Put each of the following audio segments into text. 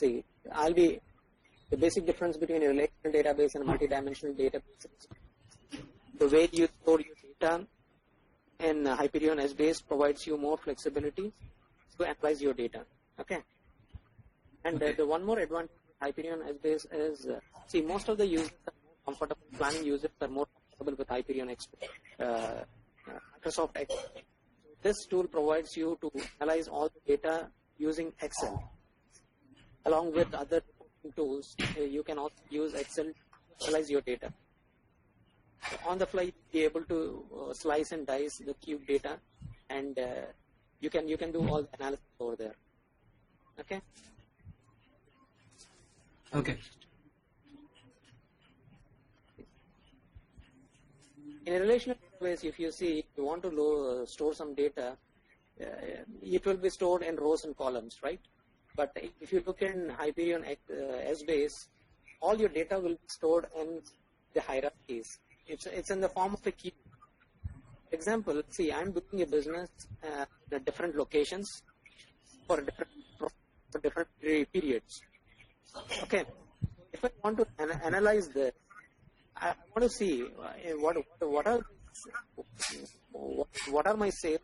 see, the basic difference between a relational database and a multidimensional database is the way you store your data in Hyperion Essbase provides you more flexibility to analyze your data. Okay. And the one more advantage of Hyperion Essbase is, see, most of the users are more comfortable, planning users are more comfortable with Hyperion Microsoft Excel. This tool provides you to analyze all the data using Excel. Along with other tools, you can also use Excel to analyze your data. On the fly, you'll be able to slice and dice the cube data, and you can do all the analysis over there. Okay. Okay. In a relational database, if you see, if you want to store some data, it will be stored in rows and columns, right? But if you look in Hyperion Essbase, all your data will be stored in the hierarchies. It's in the form of a cube. For example, see, I'm doing a business at different locations for different periods. Okay. If I want to analyze this, I want to see what are my sales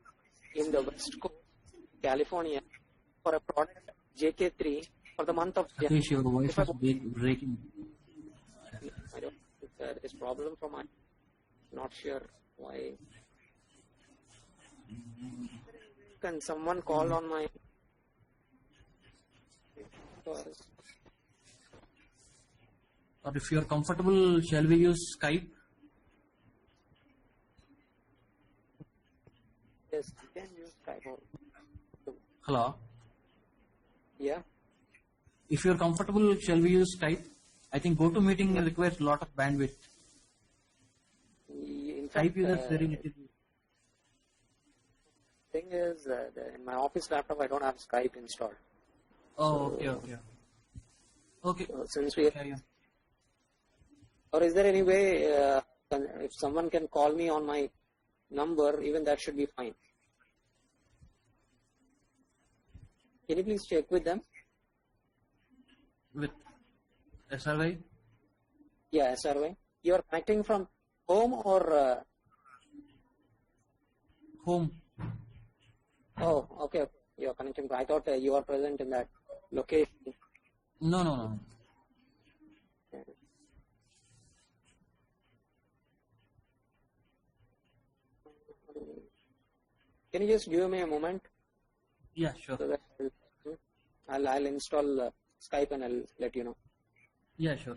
in the West Coast, California, for a product JK3 for the month of January. Your voice is breaking. I don't think there is problem for my. Not sure why. Can someone call on my? Or if you are comfortable, shall we use Skype? Yes, you can use Skype. Hello. Yeah. If you are comfortable, shall we use Skype? I think GoToMeeting requires a lot of bandwidth. In Skype fact, users very little. Thing is, in my office laptop, I don't have Skype installed. Oh, okay. Okay. So since we, or is there any way if someone can call me on my number, even that should be fine. Can you please check with them? With SRY? Yeah, SRY. You are connecting from home or? Home. Oh, okay. You are connecting. I thought you are present in that location. No. Can you just give me a moment? Yeah, sure. So that I'll install Skype and I'll let you know. Yeah, sure.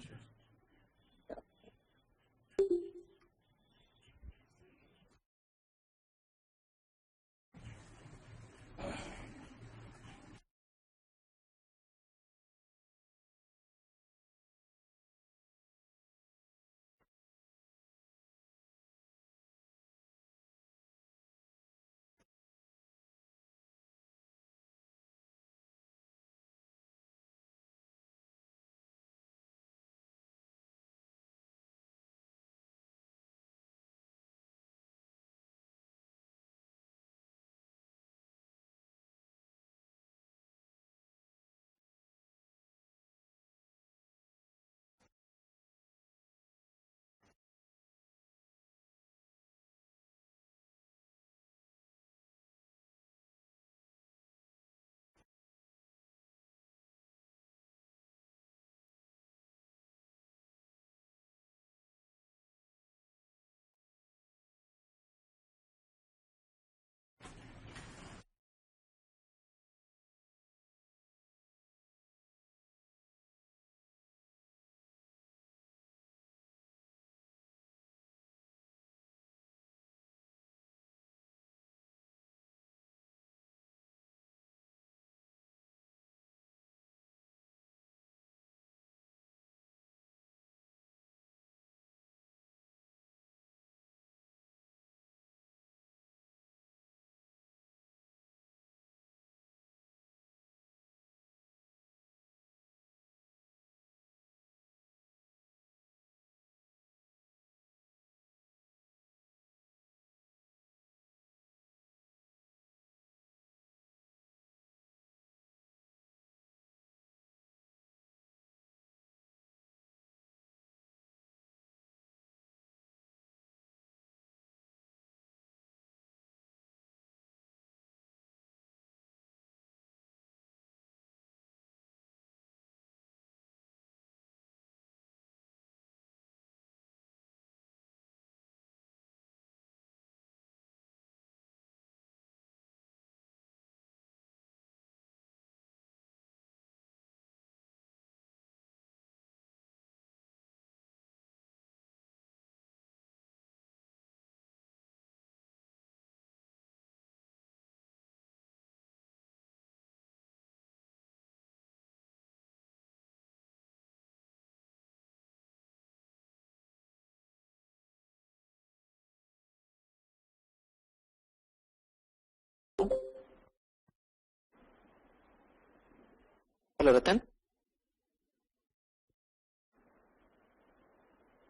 Hello, Ratan.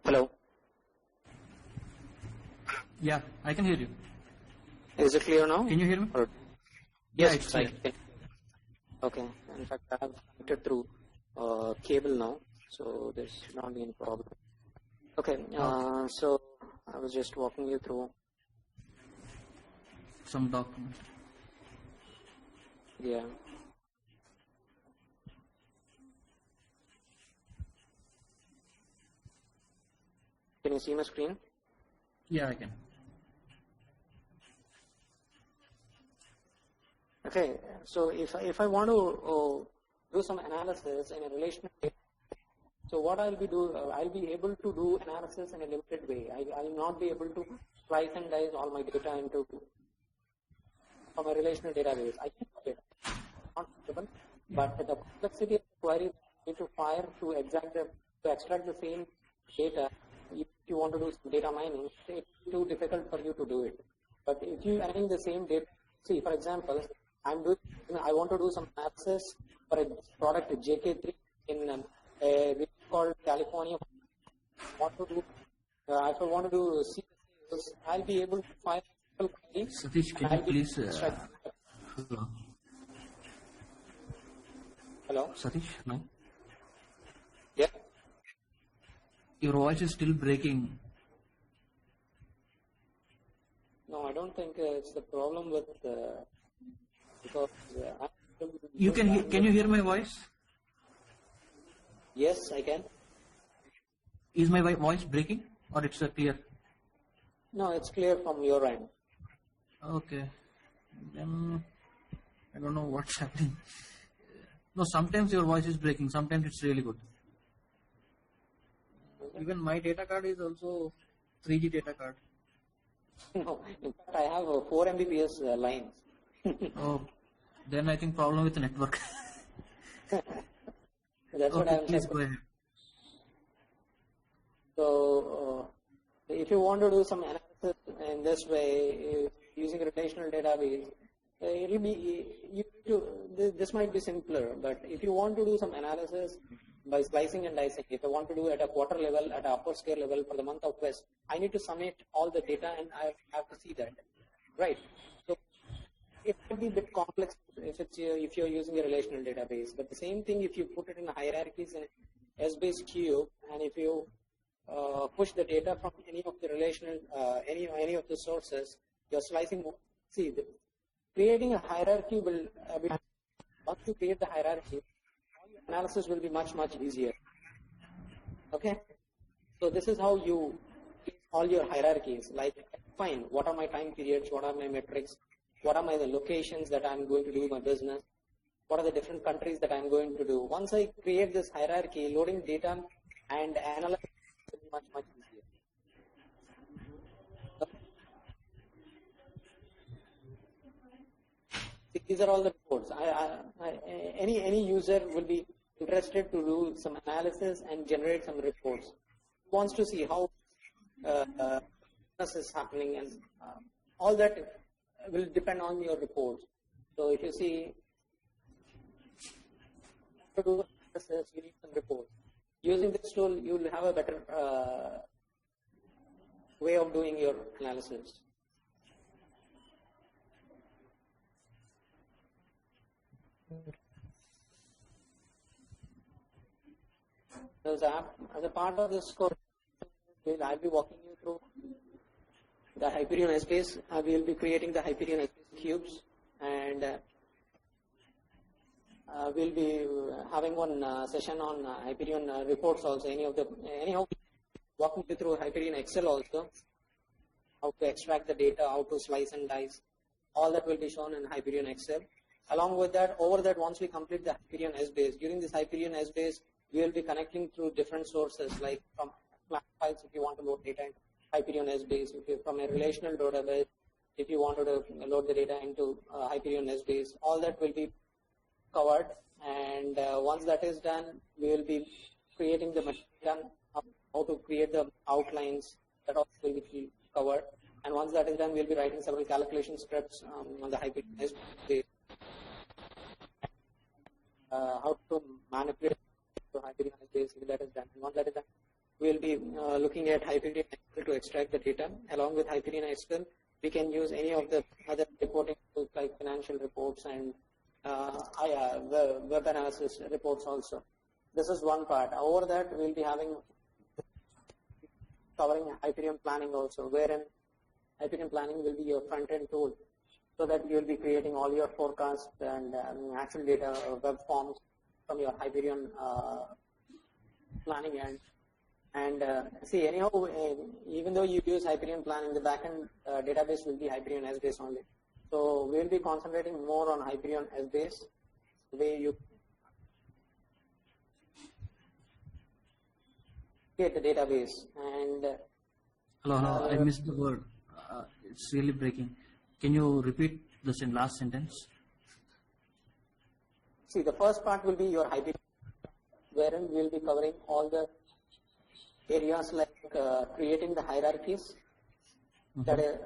Hello. Yeah, I can hear you. Is it clear now? Can you hear me? Or, Yeah, yes, it's clear. Okay. In fact, I have connected through cable now, so there should not be any problem. Okay. So I was just walking you through. Some document. Yeah. Can you see my screen? Yeah, I can. Okay, so if I want to do some analysis in a relational data, so what I'll be able to do analysis in a limited way. I will not be able to slice and dice all my data into from a relational database. I can do it, not possible, but the complexity of the query that you need to fire to extract the same data. If you want to do some data mining, it's too difficult for you to do it. But if you are running the same data, see, for example, I want to do some analysis for a product JK3 in a region called California. If I want to do CSS, I'll be able to find queries. Satish, can you please... hello. Hello? Satish, no? Yeah? Your voice is still breaking. No, I don't think it's the problem with because Can you hear my voice? Yes, I can. Is my voice breaking or it's clear? No, it's clear from your end. Okay. Then I don't know what's happening. No, sometimes your voice is breaking. Sometimes it's really good. Even my data card is also 3G data card. No, in fact, I have 4 Mbps lines. Oh, then I think problem with the network. That's what I'm please saying. go ahead. So, if you want to do some analysis in this way, using a relational database, it'll be this might be simpler. But if you want to do some analysis by slicing and dicing, if I want to do at a quarter level, at a upper scale level for the month of West, I need to submit all the data and I have to see that, right? So it might be a bit complex if you're using a relational database. But the same thing if you put it in hierarchies in Essbase cube, and if you push the data from any of the relational any of the sources, you're slicing. See, creating a hierarchy will once you create the hierarchy, analysis will be much easier. Okay, so this is how you create all your hierarchies. Like, fine, what are my time periods? What are my metrics? What are the locations that I'm going to do my business? What are the different countries that I'm going to do? Once I create this hierarchy, loading data and analyzing will be much easier. These are all the reports. Any user will be interested to do some analysis and generate some reports. Wants to see how business is happening, and all that will depend on your reports. So if you see, to do analysis, you need some reports. Using this tool, you will have a better way of doing your analysis. As a part of this course, I'll be walking you through the Hyperion Essbase. We will be creating the Hyperion Essbase cubes, and we'll be having one session on Hyperion reports also. Anyhow, walking you through Hyperion Excel also, how to extract the data, how to slice and dice. All that will be shown in Hyperion Excel. Along with that, once we complete the Hyperion Essbase, during this Hyperion Essbase, we will be connecting through different sources, like from flat files if you want to load data into Hyperion Essbase, from a relational database, if you wanted to load the data into Hyperion Essbase, all that will be covered. And once that is done, we will be creating the material, how to create the outlines, that also will be covered. And once that is done, we'll be writing several calculation scripts on the Hyperion Essbase. how to manipulate to Hyperion Essbase. That is done. Once that is done, we will be looking at Hyperion SQL to extract the data. Along with Hyperion SQL, we can use any of the other reporting tools like financial reports and web analysis reports also. This is one part. Over that, we will be covering Hyperion planning also, wherein Hyperion planning will be your front-end tool, so that you will be creating all your forecasts and actual data web forms from your Hyperion planning end. And see, anyhow, even though you use Hyperion planning, the backend database will be Hyperion Essbase only. So we will be concentrating more on Hyperion Essbase, where you create the database. And hello, I missed the word. It's really breaking. Can you repeat the last sentence? See, the first part will be your Hyperion, wherein we will be covering all the areas like creating the hierarchies. That is,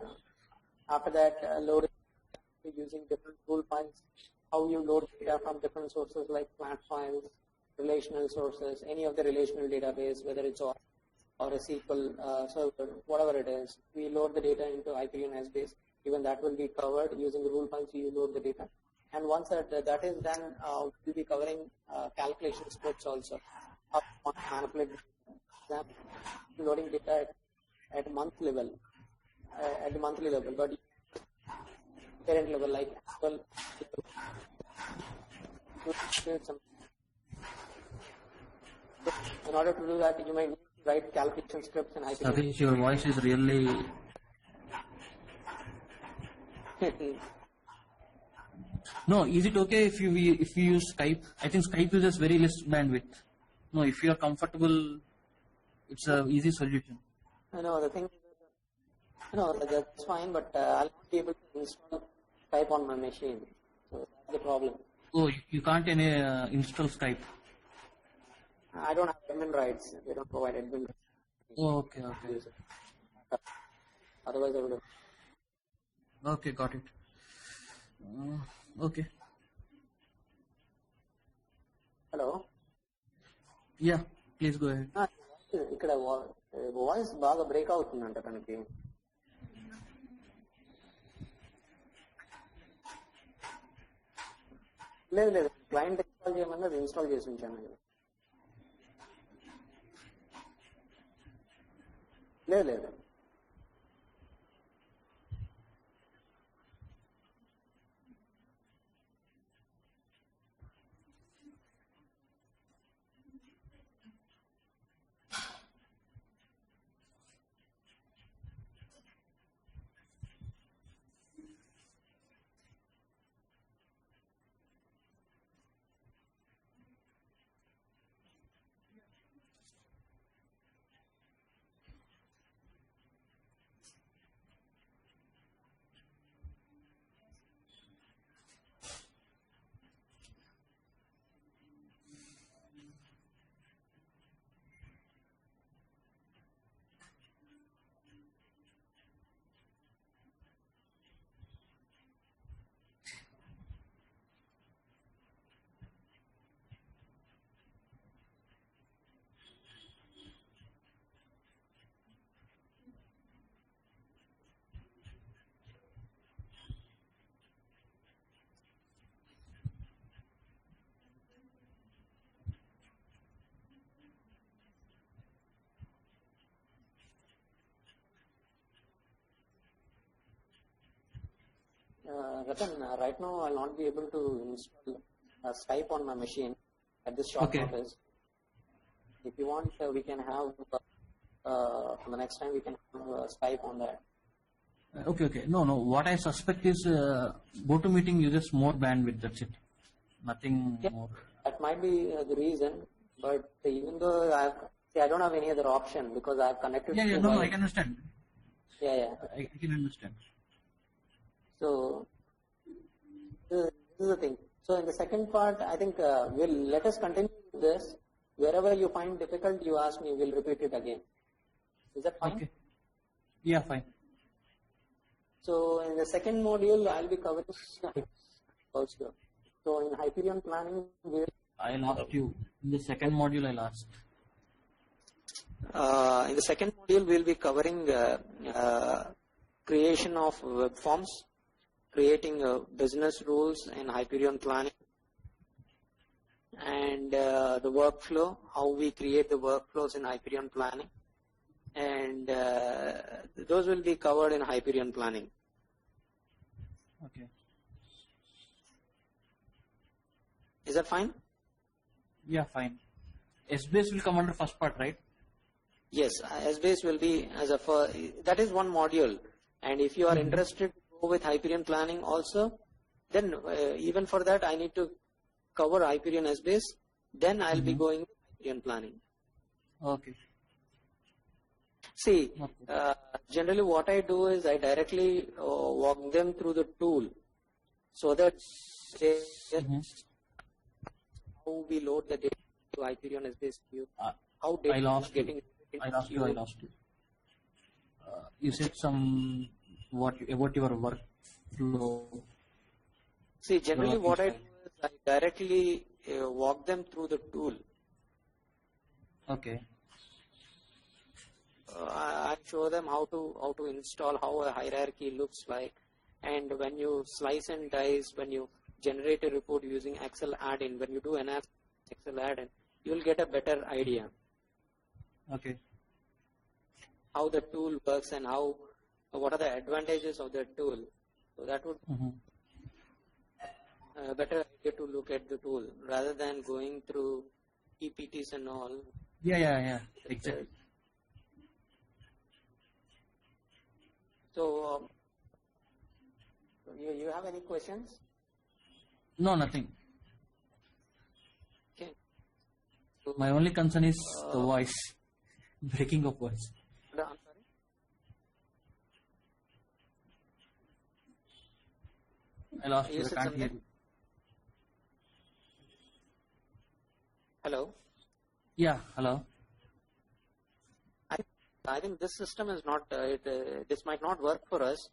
after that, loading using different tool files, how you load data from different sources like flat files, relational sources, any of the relational database, whether it's or a SQL server, whatever it is. We load the data into Hyperion Essbase. Even that will be covered using the rule files. You load the data, and once that is done, we'll be covering calculation scripts also. How to manipulate loading data at month level, at the monthly level, but parent level like well, in order to do that, you might need to write calculation scripts and Hyperion. Satish, your voice is really no. Is it okay if you use Skype? I think Skype uses very less bandwidth. No, if you are comfortable, it's an easy solution. No, the thing is, no, that's fine, but I'll not be able to install Skype on my machine. So that's the problem. Oh, you can't install Skype. I don't have admin rights. They don't provide admin rights. Oh, okay. Otherwise, I would have. Okay, got it. Okay. Hello? Yeah, please go ahead. ఇక్కడ voice బాగా break అవుతుందంట తనకి. లేదు client install చేయమని అది install చేసి ఉంచాను. లేదు Ratan, right now I'll not be able to install Skype on my machine at this short notice. If you want, we can have for the next time we can have Skype on that. Okay. No. What I suspect is GoToMeeting uses more bandwidth. That's it. Nothing more. That might be the reason. But even though I don't have any other option because I've connected. Yeah. No, I can understand. Yeah. I can understand. So this is the thing. So in the second part, I think let us continue with this. Wherever you find difficult, you ask me. We'll repeat it again. Is that fine? Okay. Yeah, fine. So in the second module, I'll be covering also. So in Hyperion planning, I lost you. In the second module, I lost. in the second module, we'll be covering creation of web forms, creating business rules in Hyperion planning, and the workflow, how we create the workflows in Hyperion planning, and those will be covered in Hyperion planning. Okay. Is that fine? Yeah, fine. SBase will come under first part, right? Yes, SBase will be as a that is one module, and if you are interested to go with Hyperion planning also, then even for that I need to cover Hyperion SBase, then I'll be going with Hyperion planning. Okay. See, generally what I do is I directly walk them through the tool, so that they how we load the data to Hyperion SBase view, how data is getting. I lost you. You said some about your workflow. See, generally what I do is I directly walk them through the tool. Okay. I show them how to install, how a hierarchy looks like, and when you slice and dice, when you generate a report using Excel add-in, when you do an Excel add-in, you will get a better idea. Okay. How the tool works and what are the advantages of the tool. So that would a better idea to look at the tool rather than going through PPTs and all. Yeah. Exactly. So, you have any questions? No, nothing. Okay. So, my only concern is the voice, breaking of voice. I'm sorry? I lost you. I can't hear you. Hello? Yeah, hello. I think this system is not, this might not work for us.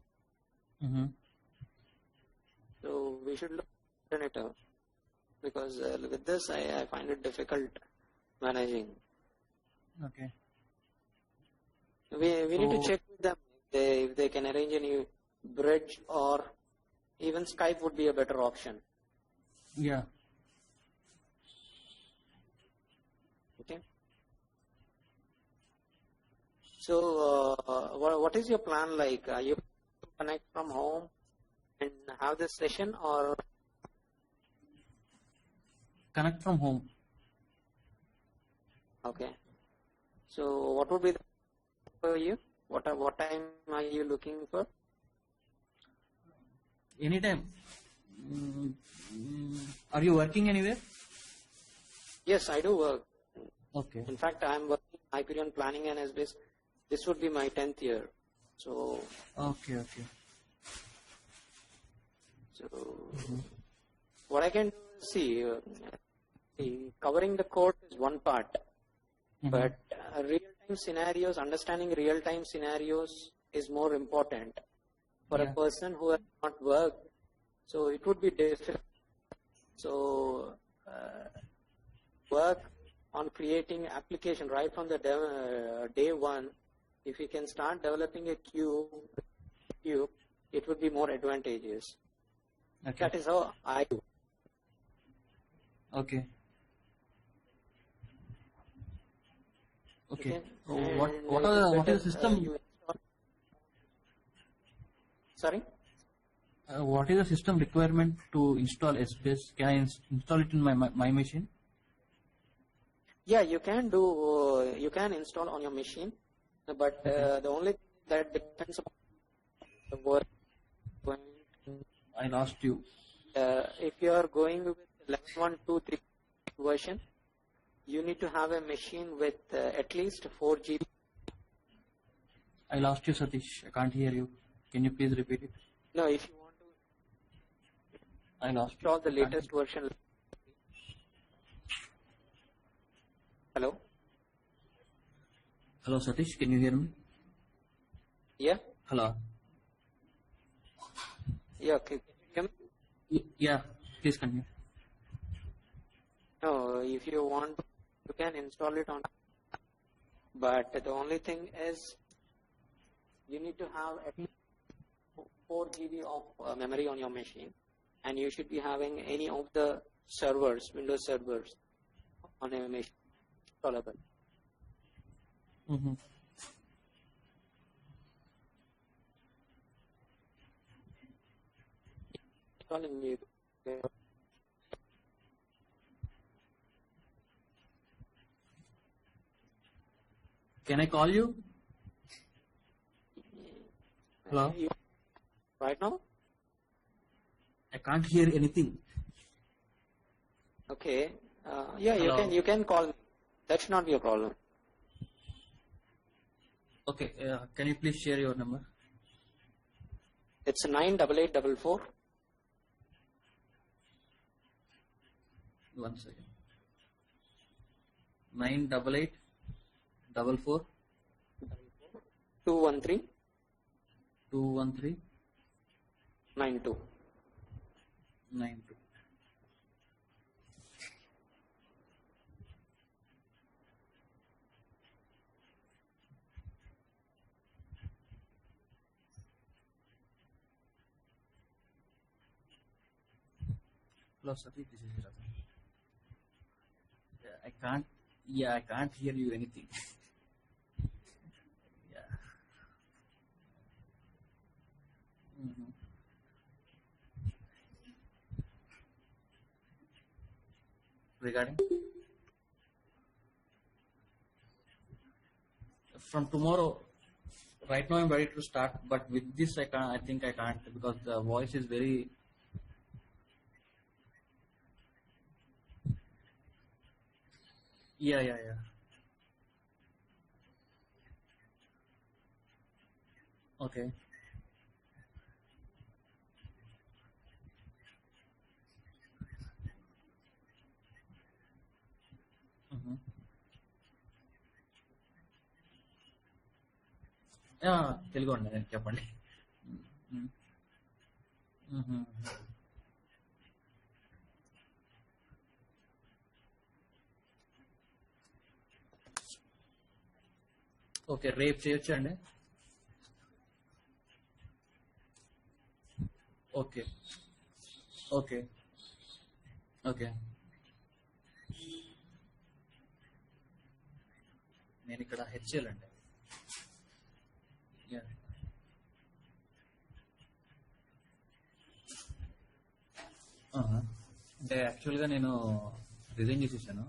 So we should look at an alternative, because with this I find it difficult managing. Okay. We need to check with them if they can arrange any bridge, or even Skype would be a better option. Yeah. Okay. So what is your plan like? Are you connect from home and have this session, or Connect from home. okay? So what would be the for you? What time are you looking for? Anytime. Are you working anywhere? Yes, I do work. Okay. In fact, I am working Hyperion planning and SBase. This would be my 10th year. So. Okay. So what I can do is see, covering the code is one part, but real-time scenarios, understanding real-time scenarios is more important for a person who has not worked. So it would be difficult. So work on creating application right from the day one. If we can start developing a queue, it would be more advantageous. Okay. That is how I do. Okay. Okay. So And what is the system? Sorry? What is the system requirement to install SBase? Can I install it in my machine? Yeah, you can do. You can install on your machine, but the only thing that depends upon the work. I lost you. If you are going with 11.1.2.3 version, you need to have a machine with at least 4 GB. I lost you, Satish. I can't hear you. Can you please repeat it? No, if you want to I lost install you. the latest version. Hello? Hello, Satish. Can you hear me? Yeah? Hello. Yeah, can you hear me? Yeah. Please continue. No, if you want, you can install it on. But the only thing is, you need to have at least 4 GB of memory on your machine, and you should be having any of the servers, Windows servers, on your machine installable. Mm-hmm. Installing you. Can I call you? Hello? Right now? I can't hear anything. Okay. Yeah, Hello? you can call me. That should not be a problem. Okay, can you please share your number? It's 98844. 1 second. 98844 213 213 92. 92. Hello, Sati, this is Ratan. I can't hear you anything. Yeah. Mm-hmm. Regarding? From tomorrow, right now I'm ready to start, but with this I think I can't because the voice is very. Yeah. Okay. Mm-hmm. Telugu అండి చెప్పండి. Okay, రేపు చేయొచ్చా అండి? Okay okay okay. నేను ఇక్కడ HL అండి. అంటే యాక్చువల్గా నేను రిజైన్ చేసేసాను.